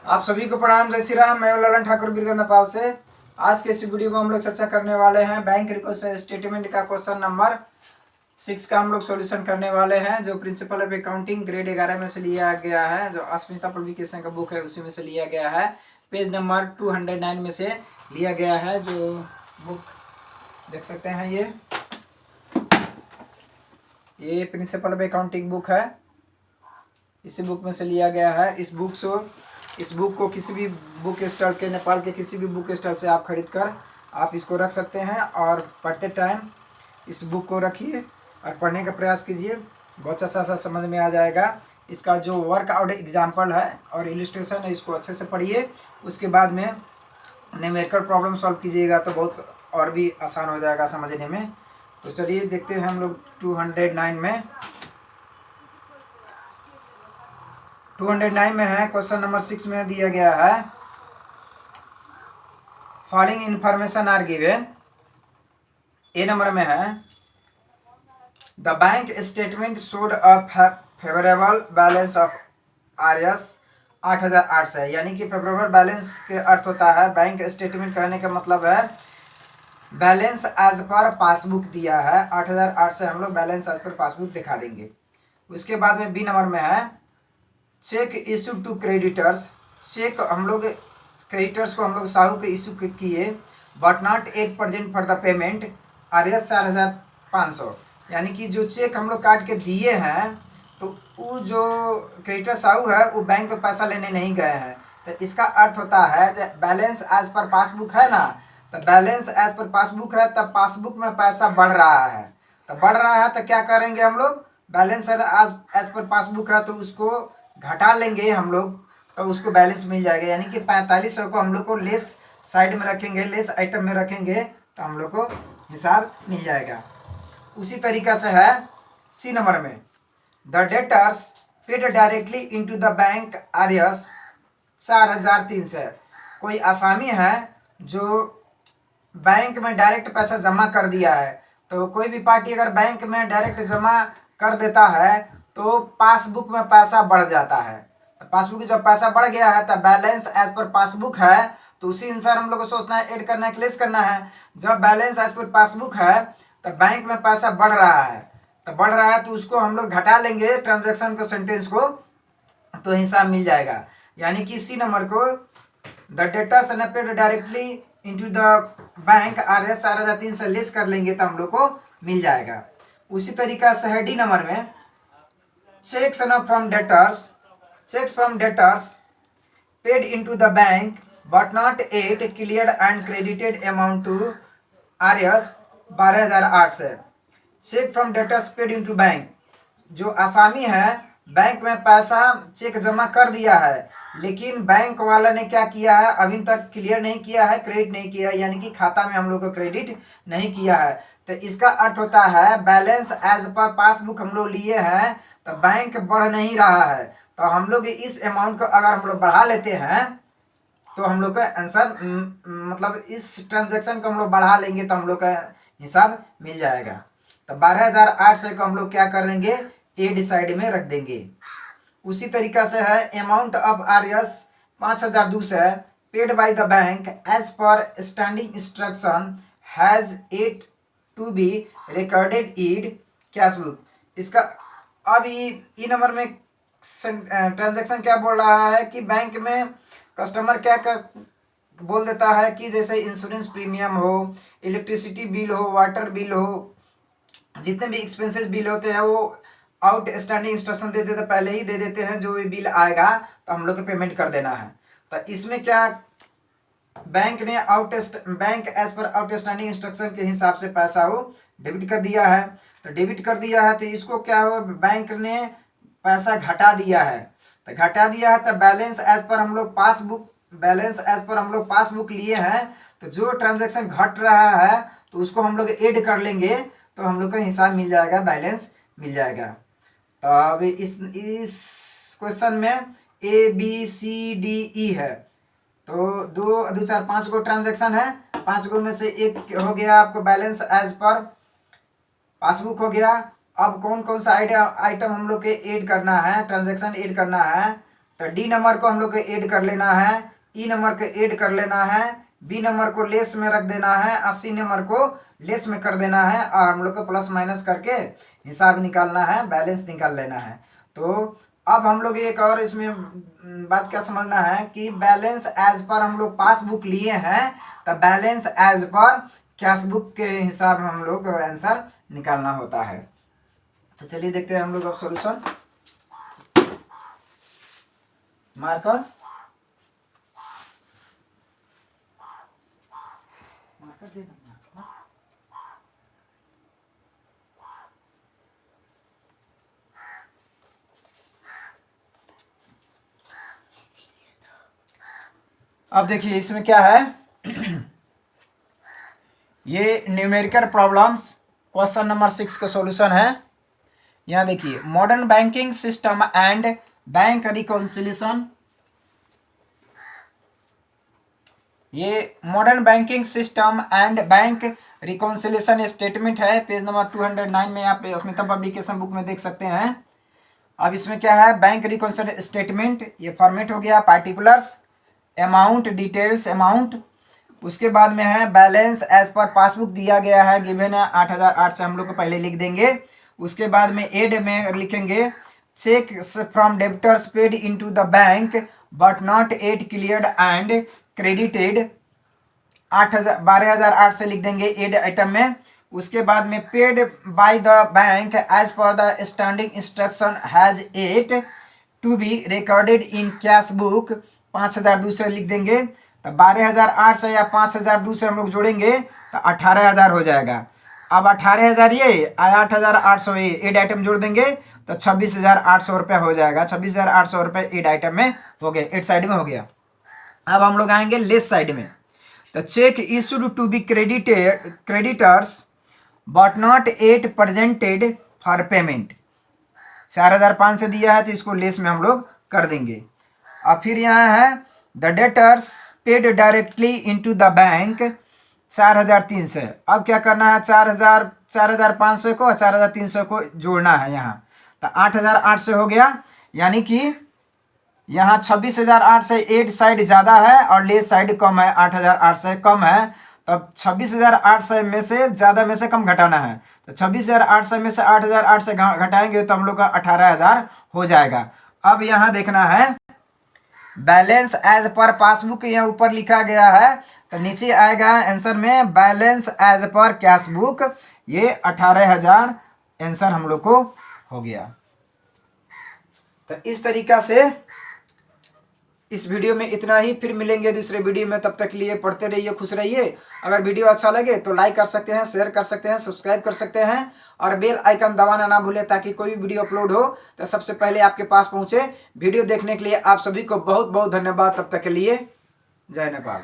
आप सभी को प्रणाम, जय श्री राम। मैं ललन ठाकुर बीरगंज नेपाल से। आज के इस वीडियो में हम लोग चर्चा करने वाले हैं बैंक रिकॉर्ड स्टेटमेंट का क्वेश्चन नंबर 6 का हम लोग सॉल्यूशन करने वाले हैं, जो प्रिंसिपल ऑफ अकाउंटिंग ग्रेड 11 में से लिया गया है, जो अस्मिता पब्लिकेशन का बुक है उसी में से लिया गया है। पेज नंबर 209 में से लिया गया है। जो बुक देख सकते हैं, ये प्रिंसिपल ऑफ अकाउंटिंग बुक है, इसी बुक में से लिया गया है। इस बुक को किसी भी बुक स्टॉल के, नेपाल के किसी भी बुक स्टॉल से आप खरीद कर आप इसको रख सकते हैं और पढ़ते टाइम इस बुक को रखिए और पढ़ने का प्रयास कीजिए। बहुत अच्छा सा समझ में आ जाएगा। इसका जो वर्कआउट एग्जाम्पल है और इलस्ट्रेशन है, इसको अच्छे से पढ़िए। उसके बाद में न्यूमेरिकल प्रॉब्लम सॉल्व कीजिएगा तो बहुत और भी आसान हो जाएगा समझने में। तो चलिए देखते हैं हम लोग 209 में है। क्वेश्चन नंबर 6 में दिया गया है, following information are given. A number में है, the bank statement showed a favourable balance of RS 8008 से, यानी कि फेवरेबल बैलेंस के अर्थ होता है, बैंक स्टेटमेंट कहने का मतलब है बैलेंस एज पर पासबुक दिया है 8008 से, हम लोग बैलेंस एज पर पासबुक दिखा देंगे। उसके बाद में बी नंबर में है, cheque issue to creditors. Cheque हम लोग क्रेडिटर्स को हम लोग साहू के इशू किए, but not 8% for the payment RS 4500, यानी कि जो चेक हम लोग काट के दिए हैं तो वो जो क्रेडिटर साहू है वो बैंक में पैसा लेने नहीं गए हैं। तो इसका अर्थ होता है बैलेंस एज पर पासबुक है ना, तो बैलेंस एज पर पासबुक है, तब पासबुक में पैसा बढ़ रहा है। तो बढ़ रहा है तो क्या करेंगे हम लोग, बैलेंस एज पर पासबुक है तो उसको घटा लेंगे हम लोग, तो उसको बैलेंस मिल जाएगा। यानी कि 4500 को हम लोग को लेस साइड में रखेंगे, लेस आइटम में रखेंगे तो हम लोग को हिसाब मिल जाएगा। उसी तरीका से है सी नंबर में, the debtors paid directly into the bank RS 4300। कोई आसामी है जो बैंक में डायरेक्ट पैसा जमा कर दिया है। तो कोई भी पार्टी अगर बैंक में डायरेक्ट जमा कर देता है तो पासबुक में पैसा बढ़ जाता है। तो पासबुक में जब पैसा बढ़ गया है तो बैलेंस एज पर पासबुक है, तो उसी अनुसार हम लोग को सोचना है, ऐड करना है, लेस करना है। जब बैलेंस एज पर पासबुक है तो बैंक में पैसा बढ़ रहा है, तो बढ़ रहा है तो उसको हम लोग घटा लेंगे ट्रांजेक्शन को, सेंटेंस को, तो हिसाब मिल जाएगा। यानी कि सी नंबर को, the data paid directly into the bank RS 4300 से लेस कर लेंगे तो हम लोग को मिल जाएगा। उसी तरीका से है डी नंबर में, checks from debtors paid into the bank but not yet cleared and credited amount to RS 12008 से। Cheque from debtors paid into bank, जो आसामी है बैंक में पैसा चेक जमा कर दिया है लेकिन बैंक वाला ने क्या किया है, अभी तक क्लियर नहीं किया है, क्रेडिट नहीं किया है, यानी कि खाता में हम लोग को क्रेडिट नहीं किया है। तो इसका अर्थ होता है बैलेंस एज पर पासबुक हम लोग लिए हैं तो बैंक बढ़ नहीं रहा है। तो हम लोग इस अमाउंट को अगर हम लोग बढ़ा लेते हैं तो हम लोग का आंसर, मतलब इस ट्रांजेक्शन को हम लोग बढ़ा लेंगे तो हम लोग का हिसाब मिल जाएगा। तो 12008 से को हम लोग क्या करेंगे, ए साइड में रख देंगे। उसी तरीका से है, amount of RS 5200 paid by the bank as per standing instruction has it to be recorded in cash book. इसका अब ई नंबर में ट्रांजेक्शन क्या बोल रहा है कि बैंक में कस्टमर क्या बोल देता है कि जैसे इंश्योरेंस प्रीमियम हो, इलेक्ट्रिसिटी बिल हो, वाटर बिल हो, जितने भी एक्सपेंसेस बिल होते हैं वो आउट स्टैंडिंग इंस्ट्रक्शन दे देते, पहले ही दे देते हैं, जो भी बिल आएगा तो हम लोग को पेमेंट कर देना है। तो इसमें क्या, बैंक ने bank as per outstanding instruction के हिसाब से पैसा वो डेबिट कर दिया है। तो डेबिट कर दिया है तो इसको क्या हो, बैंक ने पैसा घटा दिया है। तो घटा दिया है तो बैलेंस एज पर हम लोग पासबुक लिए हैं, तो जो ट्रांजेक्शन घट रहा है तो उसको हम लोग ऐड कर लेंगे तो हम लोग का हिसाब मिल जाएगा, बैलेंस मिल जाएगा। तो अब इस क्वेश्चन में ABCDE है, तो 2 2 4 5 गो ट्रांजेक्शन है, 5 गो में से एक हो गया आपको बैलेंस एज पर पासबुक हो गया। अब कौन कौन सा आइटम हम लोग के ऐड करना है, ट्रांजेक्शन ऐड करना है, तो डी नंबर को हम लोग को ऐड कर लेना है, ई नंबर को ऐड कर लेना है, बी नंबर को लेस में रख देना है और सी नंबर को लेस में कर देना है और हम लोग को प्लस माइनस करके हिसाब निकालना है, बैलेंस निकाल लेना है। तो अब हम लोग एक और इसमें बात क्या समझना है कि बैलेंस एज पर हम लोग पासबुक लिए हैं, तो balance as per cash book के हिसाब में हम लोग आंसर निकालना होता है। तो चलिए देखते हैं हम लोग अब सॉल्यूशन। मार्कर दे दो। अब देखिए इसमें क्या है ये न्यूमेरिकल प्रॉब्लम्स क्वेश्चन नंबर 6 का सॉल्यूशन है। यहाँ देखिए modern banking system and bank reconciliation, ये modern banking system and bank reconciliation statement है, पेज नंबर 209 में आप अस्मिता पब्लिकेशन बुक में देख सकते हैं। अब इसमें क्या है, बैंक रिकॉन्सिलिएशन स्टेटमेंट, ये फॉर्मेट हो गया पार्टिकुलर्स, अमाउंट, डिटेल्स अमाउंट, उसके बाद में है बैलेंस एज पर पासबुक दिया गया है, गिवन है 8008 से हम लोग को पहले लिख देंगे। उसके बाद में एड में लिखेंगे cheque from debtors paid into the bank but not yet cleared and credited, 12,008 से लिख देंगे एड आइटम में। उसके बाद में paid by the bank as per the standing instruction has it to be recorded in cash book, 5,002 से लिख देंगे। तो 12,008 से या 5,002 से हम लोग जोड़ेंगे तो 18,000 हो जाएगा। अब 18,000 ये 8,800 ये एड आइटम जोड़ देंगे तो 26,800 रुपये हो जाएगा। 26,800 रुपये एड आइटम में हो गए, एड साइड में हो गया। अब हम लोग आएंगे लेस साइड में, तो cheque issued to be creditors but not yet presented for payment, 4,500 दिया है तो इसको लेस में हम लोग कर देंगे। अब फिर यहाँ है the debtors paid directly into the bank, 4,300। अब क्या करना है, 4,500 को और 4,300 को जोड़ना है यहाँ, तो 8,800 हो गया। यानी कि यहाँ 26,008 से एड साइड ज़्यादा है और लेस साइड कम है, 8,008 से कम है। तब 26,800 में से ज़्यादा में से कम घटाना है, तो 26,800 में से 8,008 से घटाएंगे तो हम लोग का 18,000 हो जाएगा। अब यहाँ देखना है बैलेंस एज पर पासबुक, यहाँ ऊपर लिखा गया है तो नीचे आएगा आंसर में balance as per cash book, ये 18,000 आंसर हम लोग को हो गया। तो इस तरीका से इस वीडियो में इतना ही, फिर मिलेंगे दूसरे वीडियो में। तब तक के लिए पढ़ते रहिए, खुश रहिए। अगर वीडियो अच्छा लगे तो लाइक कर सकते हैं, शेयर कर सकते हैं, सब्सक्राइब कर सकते हैं और बेल आइकन दबाना ना भूलें ताकि कोई भी वीडियो अपलोड हो तो सबसे पहले आपके पास पहुंचे। वीडियो देखने के लिए आप सभी को बहुत बहुत धन्यवाद। तब तक के लिए जय नेपाल।